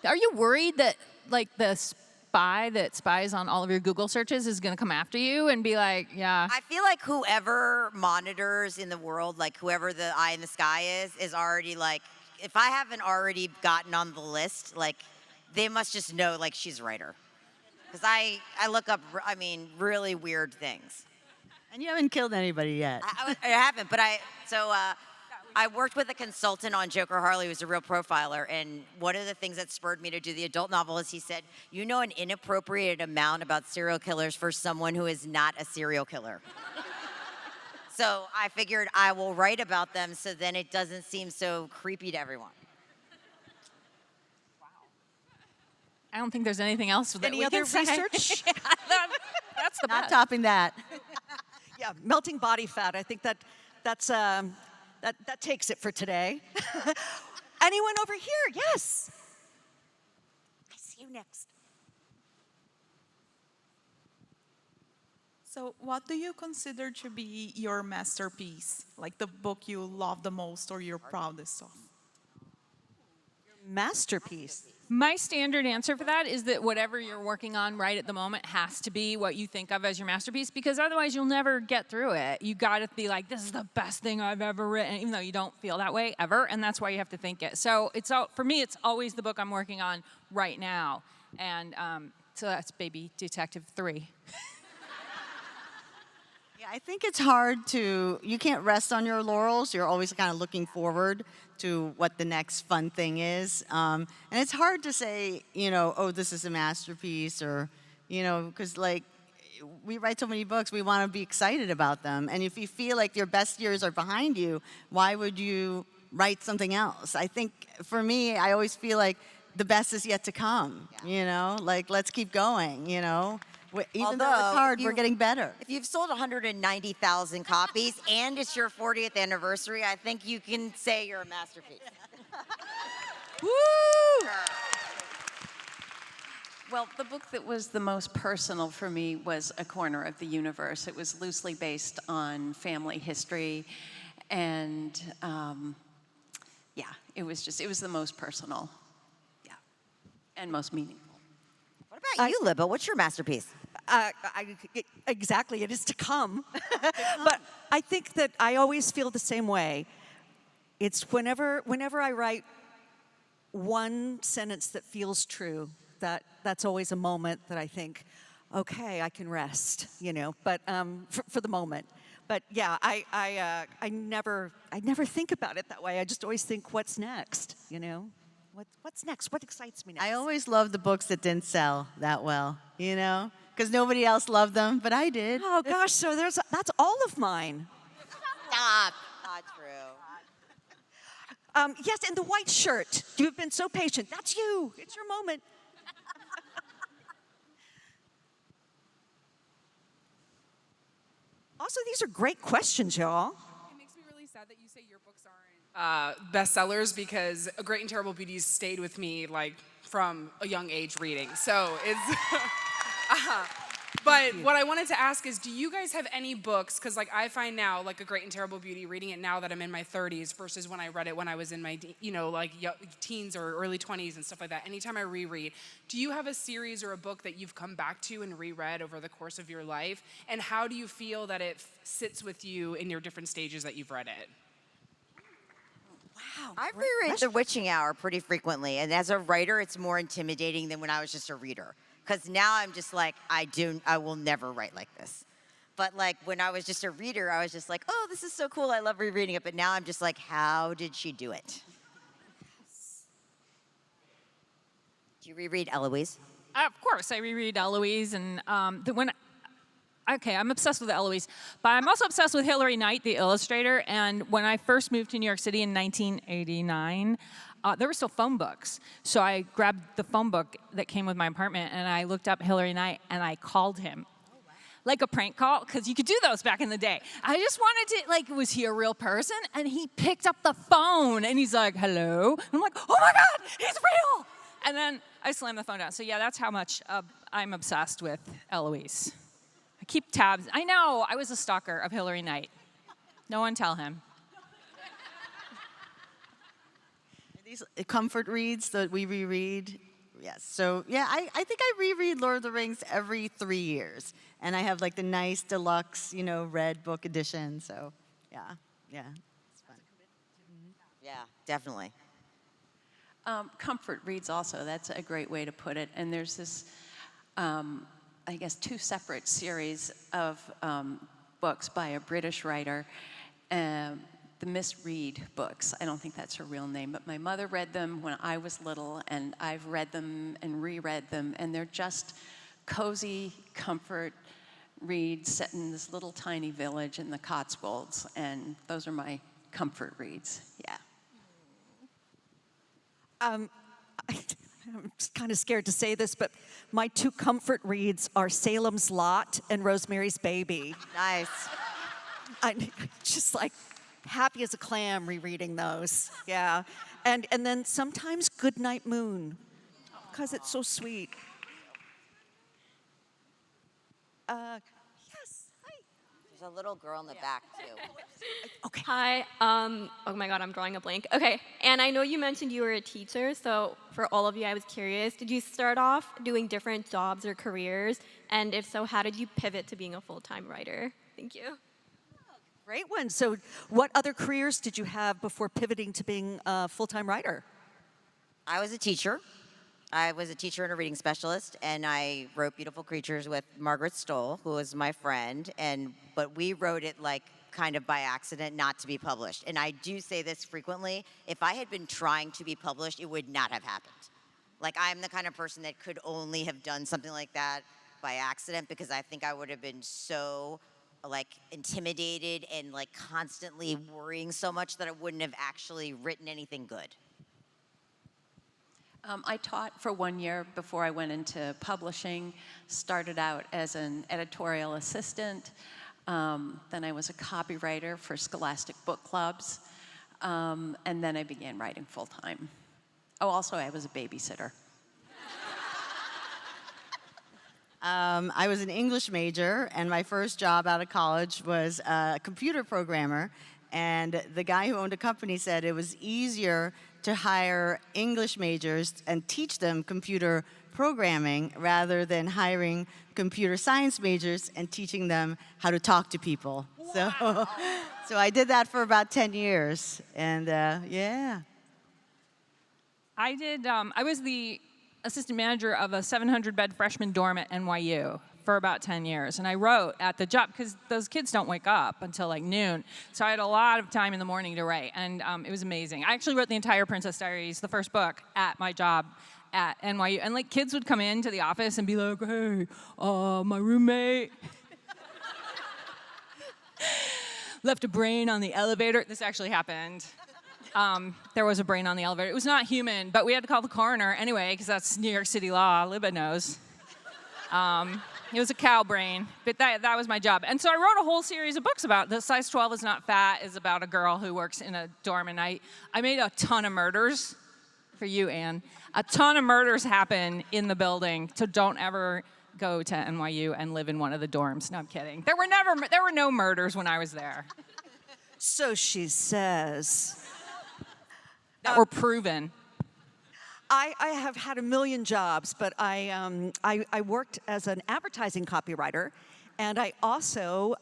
Are you worried that, like, the spy that spies on all of your Google searches is going to come after you and be like, yeah? I feel like whoever monitors in the world, like whoever the eye in the sky is already like, if I haven't already gotten on the list, like, they must just know, like, she's a writer. Because I look up, really weird things. And you haven't killed anybody yet. I haven't, but I worked with a consultant on Joker Harley, who's a real profiler, and one of the things that spurred me to do the adult novel is he said, you know an inappropriate amount about serial killers for someone who is not a serial killer. So I figured I will write about them so then it doesn't seem so creepy to everyone. I don't think there's anything else that Any we other can say. research? That's the Not best. topping that. Yeah, melting body fat. I think that takes it for today. Anyone over here? Yes. next? So what do you consider to be your masterpiece? Like the book you love the most or you're proudest of? Masterpiece. My standard answer for that is that whatever you're working on right at the moment has to be what you think of as your masterpiece, because otherwise you'll never get through it. You gotta be like, this is the best thing I've ever written, even though you don't feel that way ever, and that's why you have to think it. So for me, it's always the book I'm working on right now. And so that's Baby Detective 3. Yeah, I think it's hard you can't rest on your laurels. You're always kind of looking forward to what the next fun thing is. And it's hard to say, oh, this is a masterpiece, or, because like, we write so many books, we want to be excited about them. And if you feel like your best years are behind you, why would you write something else? I think for me, I always feel like the best is yet to come, like let's keep going, Even though it's hard, we're getting better. If you've sold 190,000 copies and it's your 40th anniversary, I think you can say you're a masterpiece. Woo! Well, the book that was the most personal for me was A Corner of the Universe. It was loosely based on family history, and it was the most personal, and most meaningful. What about you, Libba? What's your masterpiece? Exactly, it is to come. But I think that I always feel the same way. It's whenever I write one sentence that feels true, that's always a moment that I think, okay, I can rest, but for the moment. But yeah, I never think about it that way. I just always think, what's next, What's next? What excites me next? I always loved the books that didn't sell that well, because nobody else loved them, but I did. Oh gosh, so that's all of mine. Stop. Not true. Yes, and the white shirt. You've been so patient. That's you. It's your moment. Also, these are great questions, y'all. It makes me really sad that you say your books aren't bestsellers, because A Great and Terrible Beauties stayed with me like from a young age reading. So it's. But what I wanted to ask is, do you guys have any books? Because like I find now, like A Great and Terrible Beauty, reading it now that I'm in my 30s versus when I read it when I was in my, teens or early 20s and stuff like that. Anytime I reread, do you have a series or a book that you've come back to and reread over the course of your life? And how do you feel that it sits with you in your different stages that you've read it? Wow, I reread The Witching Hour pretty frequently, and as a writer, it's more intimidating than when I was just a reader. Because now I'm just like, I will never write like this. But like when I was just a reader, I was just like, oh, this is so cool, I love rereading it. But now I'm just like, how did she do it? Do you reread Eloise? Of course, I reread Eloise, and I'm obsessed with Eloise, but I'm also obsessed with Hilary Knight, the illustrator. And when I first moved to New York City in 1989, there were still phone books. So I grabbed the phone book that came with my apartment, and I looked up Hilary Knight, and I called him. Like a prank call, because you could do those back in the day. I just wanted to, was he a real person? And he picked up the phone, and he's like, hello? I'm like, oh my God, he's real! And then I slammed the phone down. So yeah, that's how much I'm obsessed with Eloise. I keep tabs. I know, I was a stalker of Hilary Knight. No one tell him. These comfort reads that we reread. Yes, so yeah, I think I reread Lord of the Rings every 3 years. And I have like the nice deluxe, red book edition, so yeah, it's fun. Yeah, definitely. Comfort reads also, that's a great way to put it. And there's this, I guess, 2 separate series of books by a British writer, the Miss Reed books. I don't think that's her real name, but my mother read them when I was little, and I've read them and reread them, and they're just cozy comfort reads set in this little tiny village in the Cotswolds, and those are my comfort reads, yeah. I'm kind of scared to say this, but my 2 comfort reads are Salem's Lot and Rosemary's Baby. Nice. I'm just like happy as a clam rereading those. Yeah. And then sometimes Goodnight Moon. because it's so sweet. Yes, hi. There's a little girl in the back, too. Okay. Hi. Oh my God, I'm drawing a blank. Okay, and I know you mentioned you were a teacher, so for all of you, I was curious, did you start off doing different jobs or careers? And if so, how did you pivot to being a full-time writer? Thank you. Great one. So what other careers did you have before pivoting to being a full-time writer? I was a teacher. I was a teacher and a reading specialist, and I wrote Beautiful Creatures with Margaret Stoll, who was my friend, but we wrote it like kind of by accident, not to be published. And I do say this frequently, if I had been trying to be published, it would not have happened. Like, I'm the kind of person that could only have done something like that by accident, because I think I would have been so like intimidated and like constantly worrying so much that I wouldn't have actually written anything good. I taught for 1 year before I went into publishing, started out as an editorial assistant, then I was a copywriter for Scholastic Book Clubs, and then I began writing full-time. Oh, also I was a babysitter. I was an English major, and my first job out of college was a computer programmer, and the guy who owned a company said it was easier to hire English majors and teach them computer programming rather than hiring computer science majors and teaching them how to talk to people. Wow. So I did that for about 10 years, and yeah. I was the assistant manager of a 700-bed freshman dorm at NYU for about 10 years. And I wrote at the job, because those kids don't wake up until like noon. So I had a lot of time in the morning to write, and it was amazing. I actually wrote the entire Princess Diaries, the first book, at my job at NYU. And like kids would come into the office and be like, hey, my roommate left a brain on the elevator. This actually happened. There was a brain on the elevator. It was not human, but we had to call the coroner anyway, because that's New York City law. Libba knows. It was a cow brain, but that was my job. And so I wrote a whole series of books about The Size 12 is Not Fat is about a girl who works in a dorm, and I made a ton of murders for you, Anne. A ton of murders happen in the building, so don't ever go to NYU and live in one of the dorms. No, I'm kidding. There were no murders when I was there. So she says. That were proven. I have had a million jobs, but I worked as an advertising copywriter, and I also,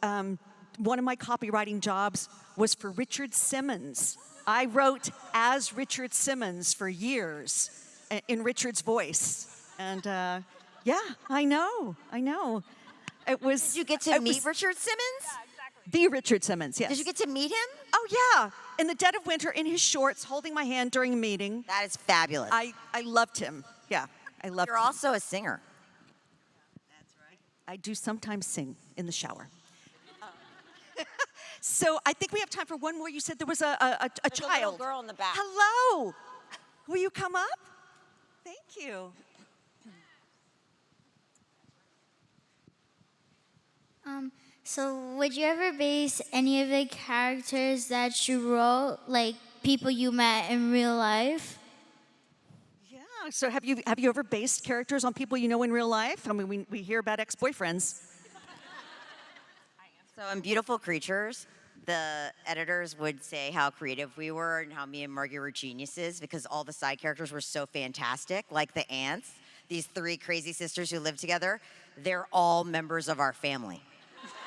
one of my copywriting jobs was for Richard Simmons. I wrote as Richard Simmons for years in Richard's voice, and yeah, I know. It was. Did you get to meet Richard Simmons? The Richard Simmons, yes. Did you get to meet him? Oh, yeah. In the dead of winter, in his shorts, holding my hand during a meeting. That is fabulous. I loved him. Yeah, I loved him. You're also a singer. That's right. I do sometimes sing in the shower. So I think we have time for one more. You said there was a There's child. a little girl in the back. Hello. Will you come up? Thank you. So would you ever base any of the characters that you wrote, like people you met in real life? Yeah, so have you ever based characters on people you know in real life? I mean, we hear about ex-boyfriends. So in Beautiful Creatures, the editors would say how creative we were and how me and Margie were geniuses because all the side characters were so fantastic, like the aunts, these 3 crazy sisters who live together. They're all members of our family.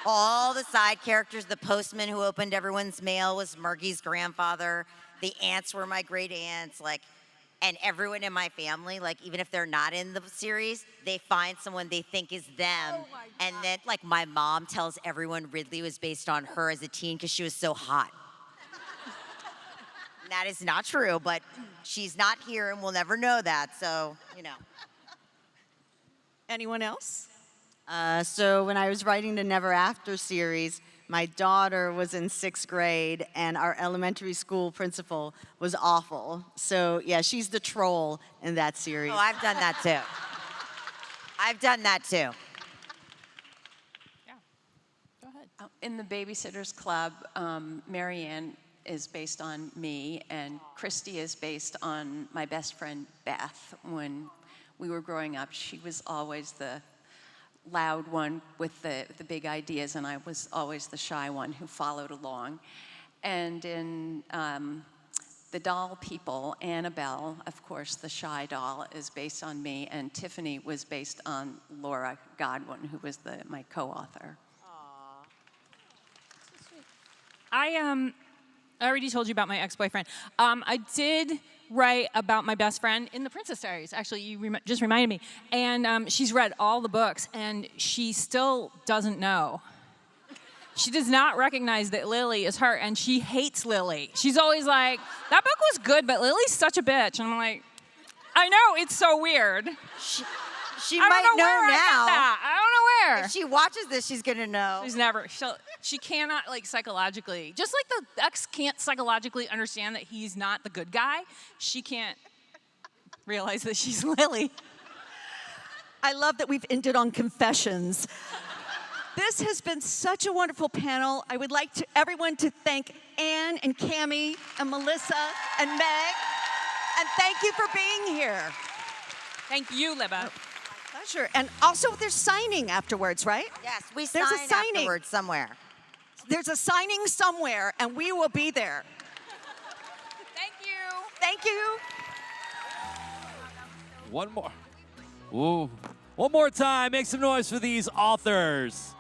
All the side characters, the postman who opened everyone's mail was Margie's grandfather. The aunts were my great aunts, and everyone in my family, even if they're not in the series, they find someone they think is them. Oh and then, my mom tells everyone Ridley was based on her as a teen because she was so hot. And that is not true, but she's not here and we'll never know that, so, Anyone else? So when I was writing the Never After series, my daughter was in 6th grade, and our elementary school principal was awful. So yeah, she's the troll in that series. Oh, I've done that too. Yeah. Go ahead. In the Babysitters Club, Marianne is based on me, and Christy is based on my best friend Beth when we were growing up, she was always the loud one with the big ideas, and I was always the shy one who followed along. And in the doll people, Annabelle, of course, the shy doll, is based on me, and Tiffany was based on Laura Godwin, who was my co-author. I already told you about my ex-boyfriend. I did write about my best friend in the Princess Diaries. Actually, you just reminded me. And she's read all the books, and she still doesn't know. She does not recognize that Lily is her, and she hates Lily. She's always like, that book was good, but Lily's such a bitch. And I'm like, I know, it's so weird. She might know now. I don't know where. If she watches this, she's gonna know. She cannot, like, psychologically, just like the ex can't psychologically understand that he's not the good guy, she can't realize that she's Lily. I love that we've ended on confessions. This has been such a wonderful panel. I would like everyone to thank Anne and Kami and Melissa and Meg. And thank you for being here. Thank you, Libba. Pleasure. And also, there's signing afterwards, right? Yes, we There's sign a signing afterwards somewhere. There's a signing somewhere, and we will be there. Thank you. Thank you. One more. Ooh. One more time. Make some noise for these authors.